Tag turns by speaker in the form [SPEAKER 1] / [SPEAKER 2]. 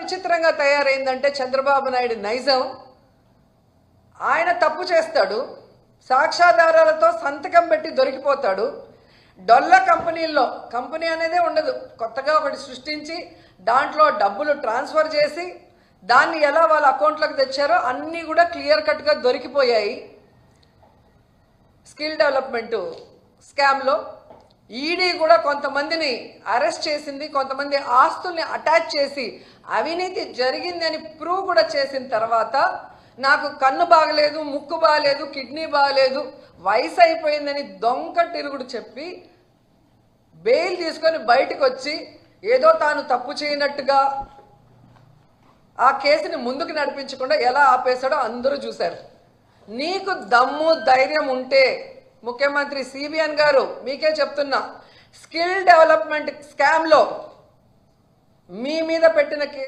[SPEAKER 1] విచిత్రంగా తయారైందంటే చంద్రబాబు నాయుడు నైజం, ఆయన తప్పు చేస్తాడు, సాక్ష్యాధారాలతో సంతకం పెట్టి దొరికిపోతాడు. డొల్ల కంపెనీల్లో కంపెనీ అనేదే ఉండదు, కొత్తగా ఒకటి సృష్టించి దాంట్లో డబ్బులు ట్రాన్స్ఫర్ చేసి దాన్ని ఎలా వాళ్ళ అకౌంట్లోకి తెచ్చారో అన్నీ కూడా క్లియర్ కట్గా దొరికిపోయాయి. స్కిల్ డెవలప్మెంట్ స్కామ్లో ఈడీ కూడా కొంతమందిని అరెస్ట్ చేసింది, కొంతమంది ఆస్తుల్ని అటాచ్ చేసి అవినీతి జరిగిందని ప్రూవ్ కూడా చేసిన తర్వాత నాకు కన్ను బాగలేదు, ముక్కు బాగలేదు, కిడ్నీ బాగలేదు, వయసు అయిపోయిందని దొంగ తిరుగుడు చెప్పి బెయిల్ తీసుకొని బయటకు వచ్చి ఏదో తాను తప్పు చేయనట్టుగా ఆ కేసుని ముందుకు నడిపించకుండా ఎలా ఆపేశాడో అందరూ చూశారు. నీకు దమ్ము ధైర్యం ఉంటే ముఖ్యమంత్రి సిబిఎన్ గారు మీకే చెప్తున్నా, స్కిల్ డెవలప్మెంట్ స్కామ్లో మీ మీద పెట్టిన కేసు